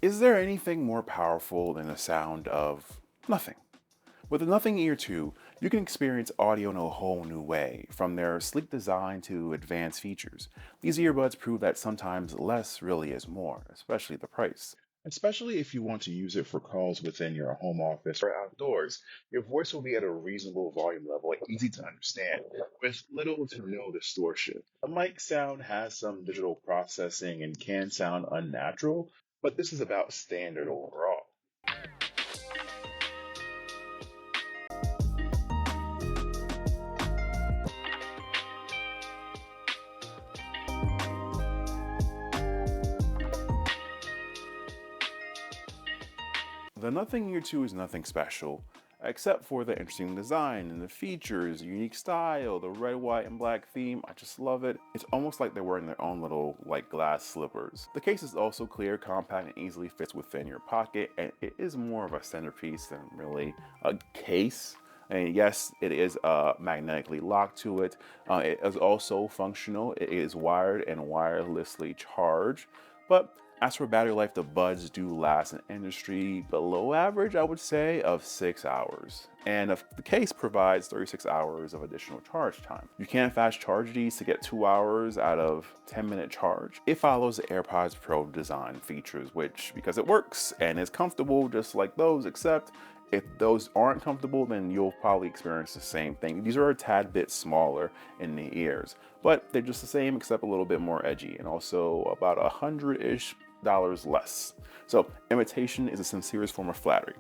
Is there anything more powerful than the sound of nothing? With the Nothing Ear 2, you can experience audio in a whole new way, from their sleek design to advanced features. These earbuds prove that sometimes less really is more, especially the price. Especially if you want to use it for calls within your home office or outdoors. Your voice will be at a reasonable volume level and easy to understand, with little to no distortion. A mic sound has some digital processing and can sound unnatural, but this is about standard overall. The Nothing Ear 2 is nothing special, except for the interesting design and the features, the unique style, the red, white, and black theme. I just love it. It's almost like they're wearing their own little glass slippers. The case is also clear, compact, and easily fits within your pocket, and it is more of a centerpiece than really a case. And yes, it is magnetically locked to it. It is also functional. It is wired and wirelessly charged. But as for battery life, the buds do last an industry below average, I would say, of 6 hours. And the case provides 36 hours of additional charge time. You can fast charge these to get 2 hours out of 10-minute charge. It follows the AirPods Pro design features, which, because it works and is comfortable just like those, except if those aren't comfortable, then you'll probably experience the same thing. These are a tad bit smaller in the ears, but they're just the same except a little bit more edgy and also about $100-ish less. So imitation is the sincerest form of flattery.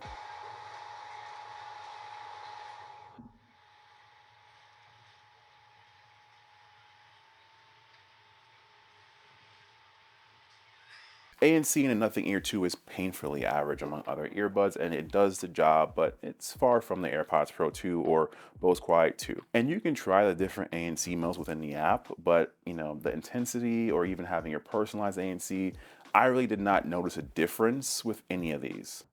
ANC in a Nothing Ear 2 is painfully average among other earbuds, and it does the job, but it's far from the AirPods Pro 2 or Bose Quiet 2. And you can try the different ANC modes within the app, but the intensity or even having your personalized ANC, I really did not notice a difference with any of these.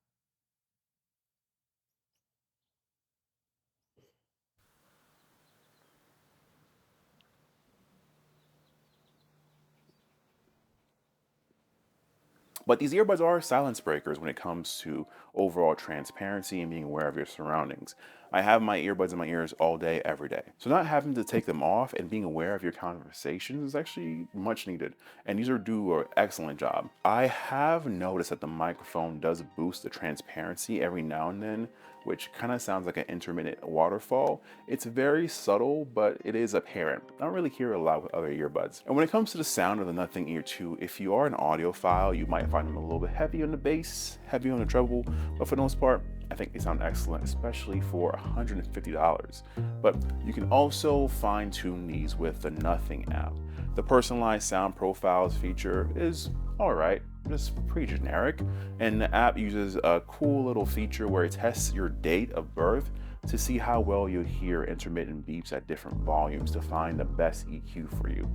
But these earbuds are silence breakers when it comes to overall transparency and being aware of your surroundings. I have my earbuds in my ears all day, every day. So not having to take them off and being aware of your conversations is actually much needed. And these are do an excellent job. I have noticed that the microphone does boost the transparency every now and then, which kind of sounds like an intermittent waterfall. It's very subtle, but it is apparent. I don't really hear it a lot with other earbuds. And when it comes to the sound of the Nothing Ear 2, if you are an audiophile, you might find them a little bit heavy on the bass, heavy on the treble, but for the most part, I think they sound excellent, especially for $150. But you can also fine tune these with the Nothing app. The personalized sound profiles feature is alright, just pretty generic, and the app uses a cool little feature where it tests your date of birth to see how well you hear intermittent beeps at different volumes to find the best EQ for you.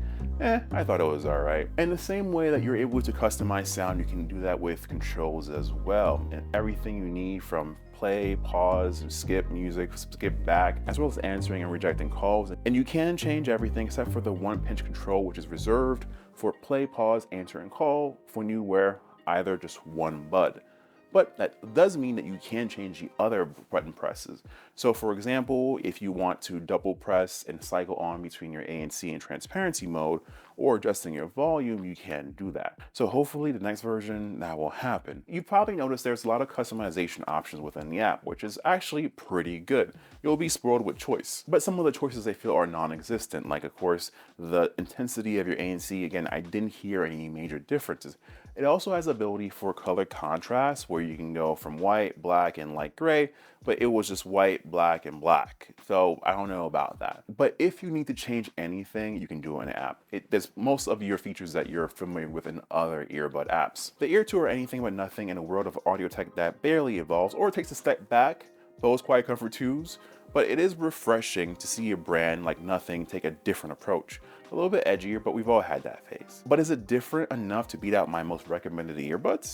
I thought it was alright. And the same way that you're able to customize sound, you can do that with controls as well. And everything you need from play, pause, skip music, skip back, as well as answering and rejecting calls. And you can change everything except for the one pinch control, which is reserved for play, pause, answer, and call when you wear either just one bud. But that does mean that you can change the other button presses. So for example, if you want to double press and cycle on between your ANC and transparency mode or adjusting your volume, you can do that. So hopefully the next version that will happen. You probably noticed there's a lot of customization options within the app, which is actually pretty good. You'll be spoiled with choice. But some of the choices I feel are non-existent, like of course the intensity of your ANC. Again, I didn't hear any major differences. It also has the ability for color contrast where you can go from white, black, and light gray, but it was just white, black, and black. So I don't know about that. But if you need to change anything, you can do it in an app. There's most of your features that you're familiar with in other earbud apps. The Ear 2 are anything but nothing in a world of audio tech that barely evolves or takes a step back. Bose Quiet Comfort 2s, but it is refreshing to see a brand like Nothing take a different approach. A little bit edgier, but we've all had that phase. But is it different enough to beat out my most recommended earbuds?